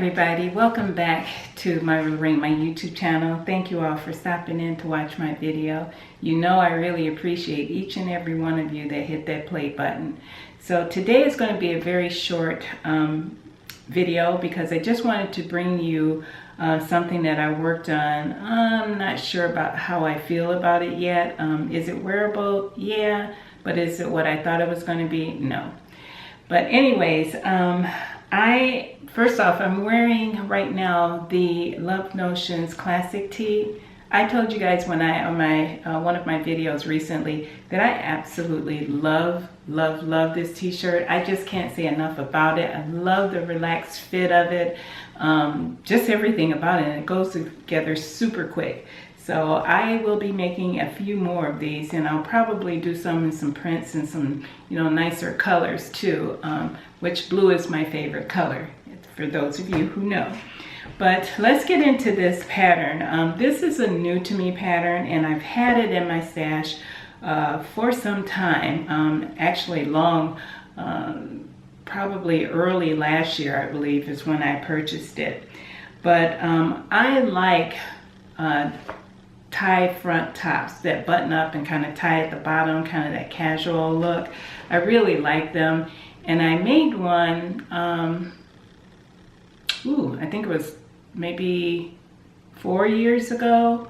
everybody, welcome back to Myra Lorraine, my YouTube channel. Thank you all for stopping in to watch my video. You know I really appreciate each and every one of you that hit that play button. So today is going to be a very short video because I just wanted to bring you something that I worked on. I'm not sure about how I feel about it yet. Is it wearable? Yeah. But is it what I thought it was going to be? No. But anyways, first off, I'm wearing right now the Love Notions Classic Tee. I told you guys when on one of my videos recently that I absolutely love this t-shirt. I just can't say enough about it. I love the relaxed fit of it, just everything about it. And it goes together super quick. So I will be making a few more of these, and I'll probably do some in some prints and some, nicer colors too, which blue is my favorite color, for those of you who know. But let's get into this pattern. This is a new to me pattern, and I've had it in my stash for some time, actually long, probably early last year, I believe, is when I purchased it. But I like tie front tops that button up and kind of tie at the bottom, kind of that casual look. I really like them, and I made one, I think it was maybe 4 years ago.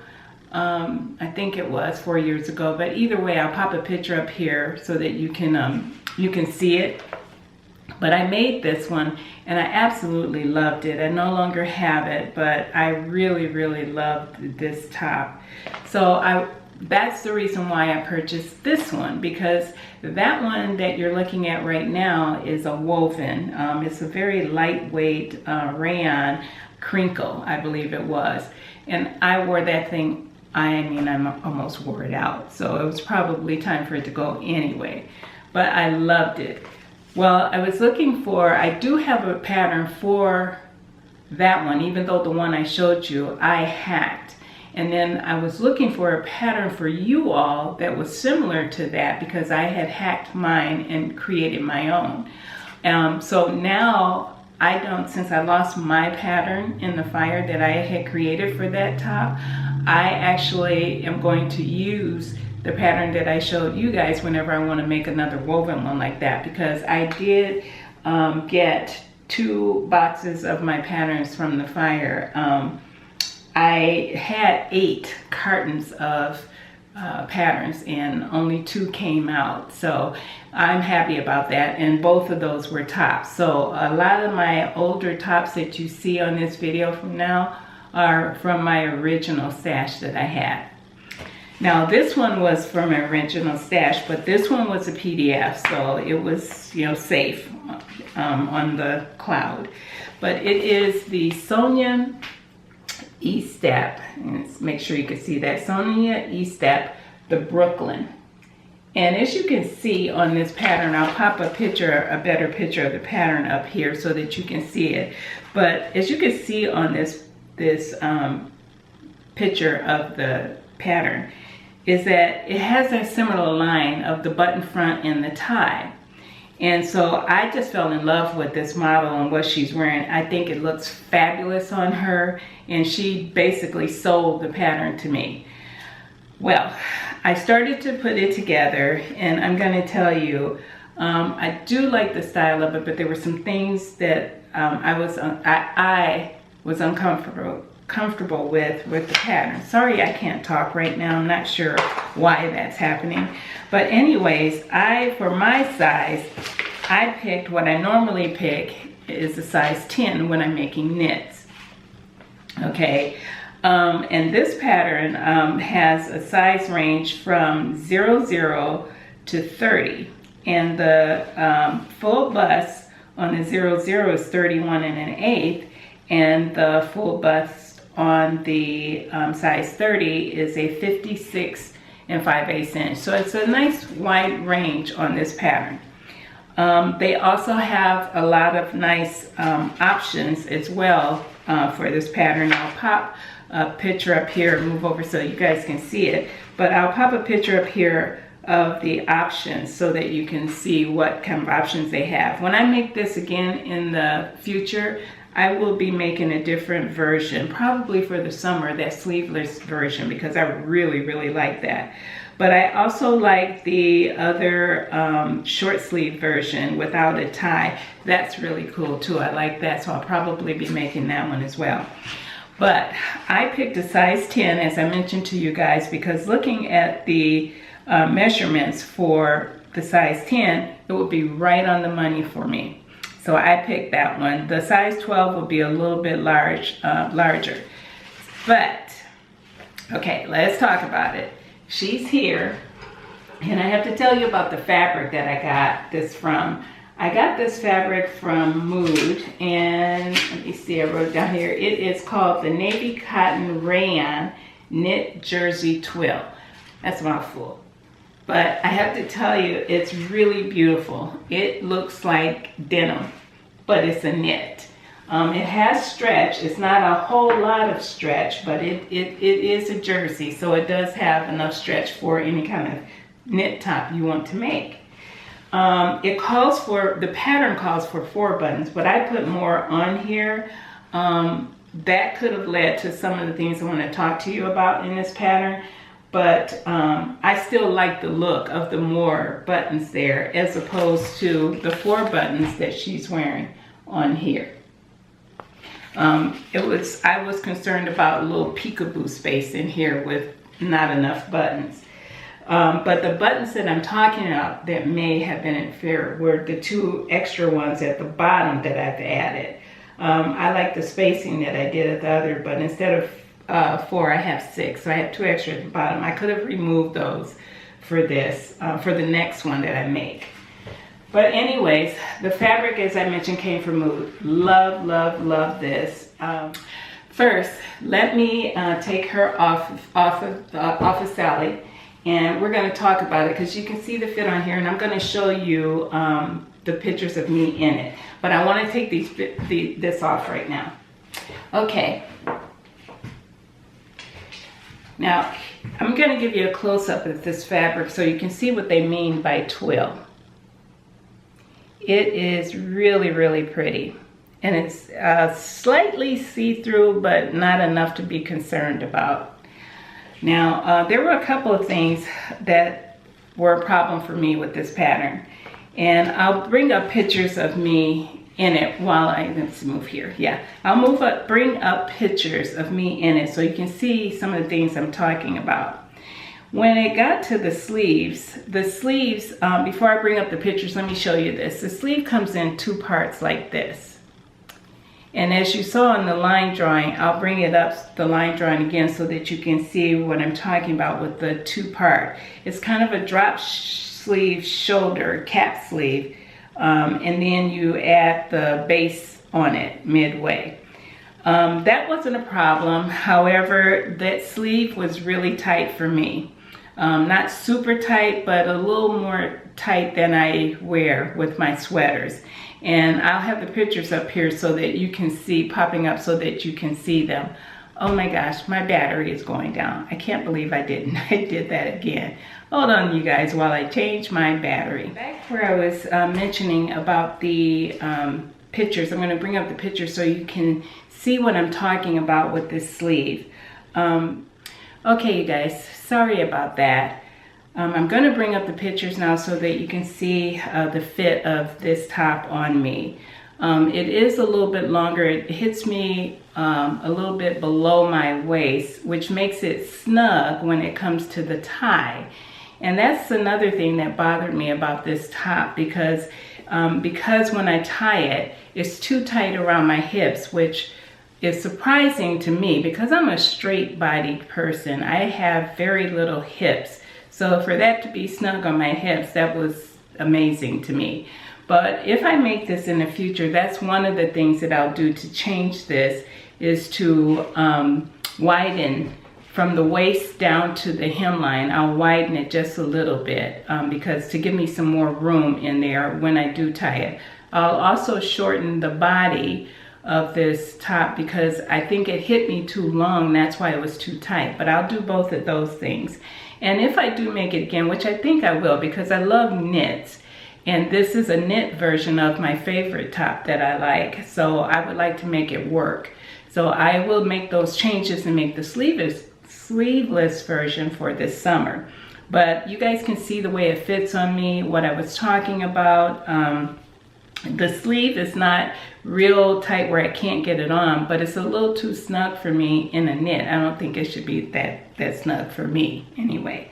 I think it was 4 years ago, but either way, I'll pop a picture up here so that you can see it. But I made this one and I absolutely loved it. I no longer have it, but I really loved this top. So that's the reason why I purchased this one, because that one that you're looking at right now is a woven. It's a very lightweight rayon crinkle, I believe it was. And I wore that thing, I almost wore it out. So it was probably time for it to go anyway. But I loved it. Well, I was looking for, I do have a pattern for that one, even though the one I showed you, I hacked. And then I was looking for a pattern for you all that was similar to that, because I had hacked mine and created my own. So now I don't, since I lost my pattern in the fire that I had created for that top, I actually am going to use the pattern that I showed you guys whenever I want to make another woven one like that, because I did get 2 boxes of my patterns from the fire. I had 8 cartons of patterns and only 2 came out, so I'm happy about that, and both of those were tops. So a lot of my older tops that you see on this video from now are from my original stash that I had. Now this one was from my original stash, but this one was a PDF, so it was, safe on the cloud. But it is the Sonia Estep, and make sure you can see that, Sonia Estep, the Brooklyn. And as you can see on this pattern, I'll pop a better picture of the pattern up here so that you can see it. But as you can see on this picture of the pattern, is that it has a similar line of the button front and the tie. And so I just fell in love with this model and what she's wearing. I think it looks fabulous on her, and she basically sold the pattern to me. Well, I started to put it together, and I'm going to tell you, I do like the style of it, but there were some things that I was uncomfortable with the pattern. Sorry I can't talk right now. I'm not sure why that's happening. But anyways, for my size, I picked what I normally pick is a size 10 when I'm making knits. Okay, and this pattern has a size range from 00 to 30. And the full bust on the 00 is 31 1/8, and the full bust on the size 30 is a 56 5/8 inch. So it's a nice wide range on this pattern. They also have a lot of nice options as well for this pattern. I'll pop a picture up here, move over so you guys can see it, but I'll pop a picture up here of the options so that you can see what kind of options they have. When I make this again in the future, I will be making a different version, probably for the summer, that sleeveless version, because I really, really like that. But I also like the other short sleeve version without a tie. That's really cool too. I like that, so I'll probably be making that one as well. But I picked a size 10, as I mentioned to you guys, because looking at the measurements for the size 10, it would be right on the money for me. So I picked that one. The size 12 will be a little bit larger. But, okay, let's talk about it. She's here, and I have to tell you about the fabric that I got this from. I got this fabric from Mood, and let me see, I wrote it down here. It is called the Navy Cotton Rayon Knit Jersey Twill. That's a mouthful. But I have to tell you, it's really beautiful. It looks like denim, but it's a knit. It has stretch. It's not a whole lot of stretch, but it is a jersey, so it does have enough stretch for any kind of knit top you want to make. The pattern calls for 4 buttons, but I put more on here. That could have led to some of the things I want to talk to you about in this pattern. But I still like the look of the more buttons there as opposed to the 4 buttons that she's wearing on here. I was concerned about a little peekaboo space in here with not enough buttons. But the buttons that I'm talking about that may have been inferior were the 2 extra ones at the bottom that I've added. I like the spacing that I did at the other, but instead of 4, I have 6, so I have 2 extra at the bottom. I could have removed those for this, for the next one that I make. But anyways, the fabric, as I mentioned, came from Mood. Love, love, love this. First, let me take her off of Sally, and we're going to talk about it because you can see the fit on here, and I'm going to show you the pictures of me in it. But I want to take this off right now. Okay. Now, I'm going to give you a close-up of this fabric so you can see what they mean by twill. It is really, really pretty. And it's slightly see-through, but not enough to be concerned about. Now, there were a couple of things that were a problem for me with this pattern. And I'll bring up pictures of me in it while let's move here. Yeah, I'll bring up pictures of me in it so you can see some of the things I'm talking about. When it got to the sleeves, before I bring up the pictures, let me show you this. The sleeve comes in 2 parts like this. And as you saw in the line drawing, I'll bring it up, the line drawing again, so that you can see what I'm talking about with the 2-part. It's kind of a drop sleeve shoulder, cap sleeve. And then you add the base on it midway. That wasn't a problem. However, that sleeve was really tight for me. Not super tight, but a little more tight than I wear with my sweaters. And I'll have the pictures up here so that you can see, popping up so that you can see them. Oh my gosh, my battery is going down. I can't believe I did that again. Hold on, you guys, while I change my battery. Back where I was mentioning about the pictures, I'm going to bring up the pictures so you can see what I'm talking about with this sleeve. Okay, you guys, sorry about that. I'm going to bring up the pictures now so that you can see the fit of this top on me. It is a little bit longer. It hits me a little bit below my waist, which makes it snug when it comes to the tie. And that's another thing that bothered me about this top, because when I tie it, it's too tight around my hips, which is surprising to me because I'm a straight-bodied person. I have very little hips. So for that to be snug on my hips, that was amazing to me. But if I make this in the future, that's one of the things that I'll do to change this, is to widen from the waist down to the hemline. I'll widen it just a little bit because to give me some more room in there when I do tie it. I'll also shorten the body of this top because I think it hit me too long. That's why it was too tight. But I'll do both of those things. And if I do make it again, which I think I will because I love knits, And this is a knit version of my favorite top that I like. So I would like to make it work. So I will make those changes and make the sleeveless version for this summer. But you guys can see the way it fits on me, what I was talking about. The sleeve is not real tight where I can't get it on, but it's a little too snug for me in a knit. I don't think it should be that snug for me anyway.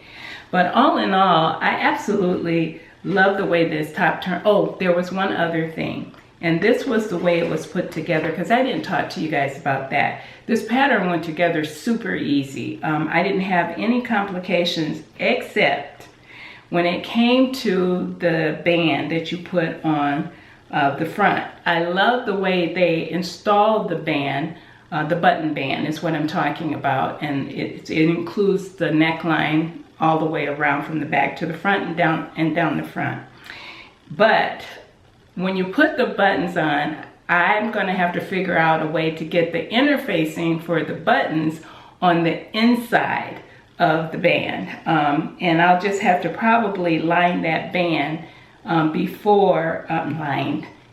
But all in all, I absolutely love the way this top turned. Oh, there was one other thing. And this was the way it was put together, because I didn't talk to you guys about that. This pattern went together super easy. I didn't have any complications, except when it came to the band that you put on the front. I love the way they installed the band. The button band is what I'm talking about. And it includes the neckline all the way around from the back to the front and down the front. But when you put the buttons on, I'm going to have to figure out a way to get the interfacing for the buttons on the inside of the band. And I'll just have to probably line that band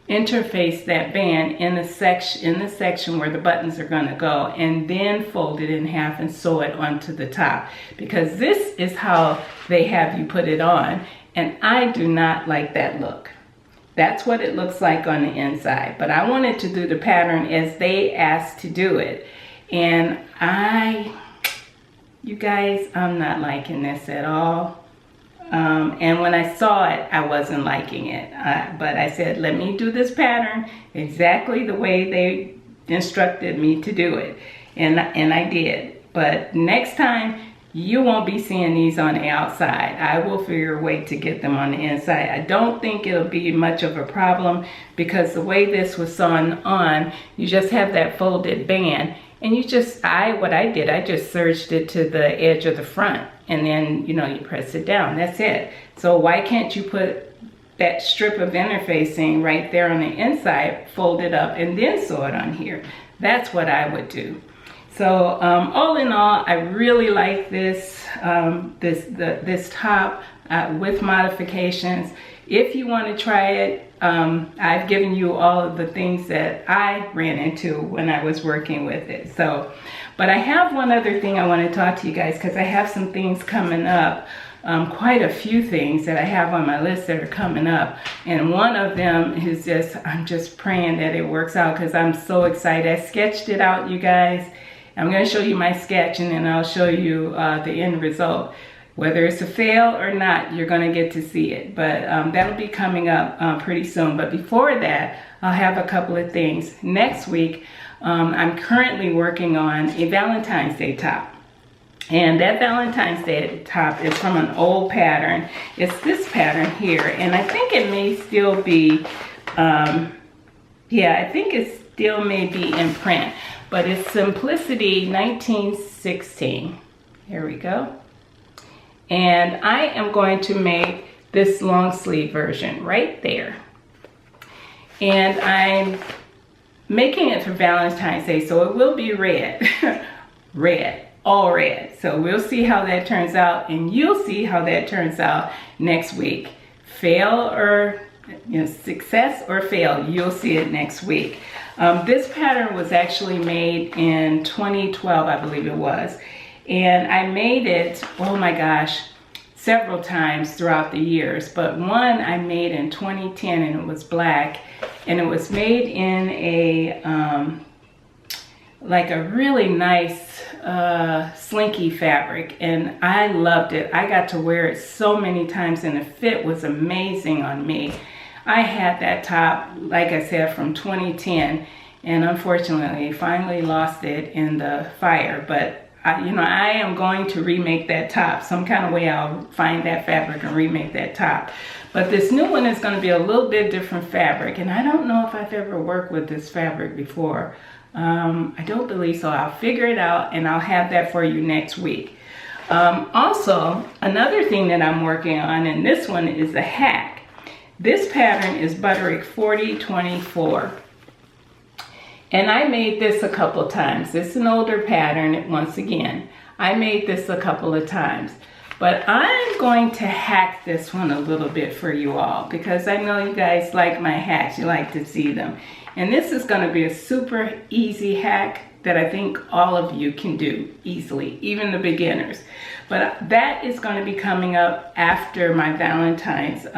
interface that band in the section where the buttons are going to go, and then fold it in half and sew it onto the top, because this is how they have you put it on, and I do not like that look. That's what it looks like on the inside, but I wanted to do the pattern as they asked to do it. And you guys, I'm not liking this at all. And when I saw it, I wasn't liking it. But I said, let me do this pattern exactly the way they instructed me to do it. And I did. But next time, you won't be seeing these on the outside. I will figure a way to get them on the inside. I don't think it'll be much of a problem, because the way this was sewn on, you just have that folded band, and I just serged it to the edge of the front, and then, you press it down. That's it. So why can't you put that strip of interfacing right there on the inside, fold it up, and then sew it on here? That's what I would do. So all in all, I really like this this top with modifications. If you want to try it, I've given you all of the things that I ran into when I was working with it. So, but I have one other thing I want to talk to you guys, because I have some things coming up. Quite a few things that I have on my list that are coming up, and one of them is I'm just praying that it works out, because I'm so excited. I sketched it out, you guys. I'm going to show you my sketch, and then I'll show you the end result. Whether it's a fail or not, you're going to get to see it. But that'll be coming up pretty soon. But before that, I'll have a couple of things. Next week, I'm currently working on a Valentine's Day top. And that Valentine's Day top is from an old pattern. It's this pattern here. And I think it may still be, I think it still may be in print. But it's Simplicity 1916. Here we go. And I am going to make this long sleeve version right there. And I'm making it for Valentine's Day, so it will be red. All red. So we'll see how that turns out, and you'll see how that turns out next week. Fail or success or fail, you'll see it next week. This pattern was actually made in 2012, I believe it was. And I made it, oh my gosh, several times throughout the years. But one I made in 2010, and it was black. And it was made in a, like a really nice slinky fabric. And I loved it. I got to wear it so many times, and the fit was amazing on me. I had that top, like I said, from 2010, and unfortunately finally lost it in the fire. But I am going to remake that top. Some kind of way I'll find that fabric and remake that top. But this new one is going to be a little bit different fabric, and I don't know if I've ever worked with this fabric before. I don't believe so. I'll figure it out, and I'll have that for you next week. Also, another thing that I'm working on, and this one is a hack. This pattern is Butterick 4024. And I made this a couple times. It's an older pattern, once again. I made this a couple of times. But I'm going to hack this one a little bit for you all because I know you guys like my hacks. You like to see them. And this is going to be a super easy hack that I think all of you can do easily, even the beginners. But that is going to be coming up after my Valentine's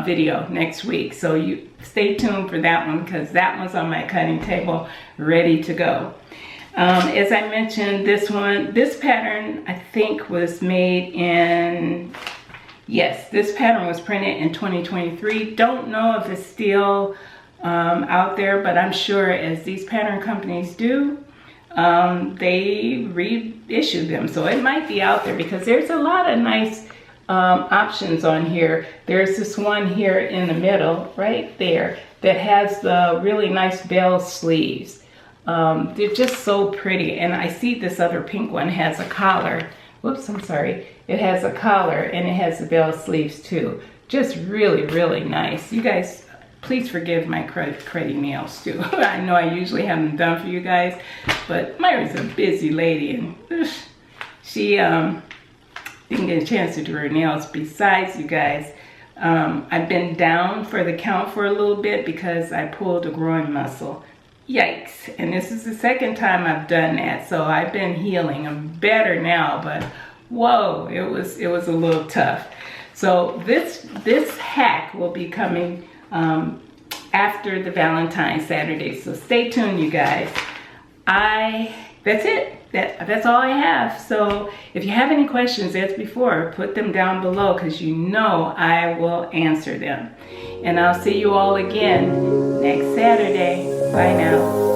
video next week. So you stay tuned for that one because that one's on my cutting table ready to go. As I mentioned, this pattern I think was made in, yes, this pattern was printed in 2023. Don't know if it's still out there, but I'm sure as these pattern companies do, they reissue them. So it might be out there because there's a lot of nice options on here. There's this one here in the middle, right there, that has the really nice bell sleeves. They're just so pretty. And I see this other pink one has a collar. Whoops, I'm sorry. It has a collar and it has the bell sleeves too. Just really, really nice. You guys, please forgive my cruddy nails too. I know I usually have them done for you guys, but Myra's a busy lady and she didn't get a chance to do her nails. Besides, you guys, I've been down for the count for a little bit because I pulled a groin muscle. Yikes. And this is the second time I've done that. So I've been healing. I'm better now, but whoa, it was a little tough. So this hack will be coming after the Valentine's Saturday. So stay tuned, you guys. That's it. That's all I have. So if you have any questions, as before, put them down below because you know I will answer them. And I'll see you all again next Saturday. Bye now.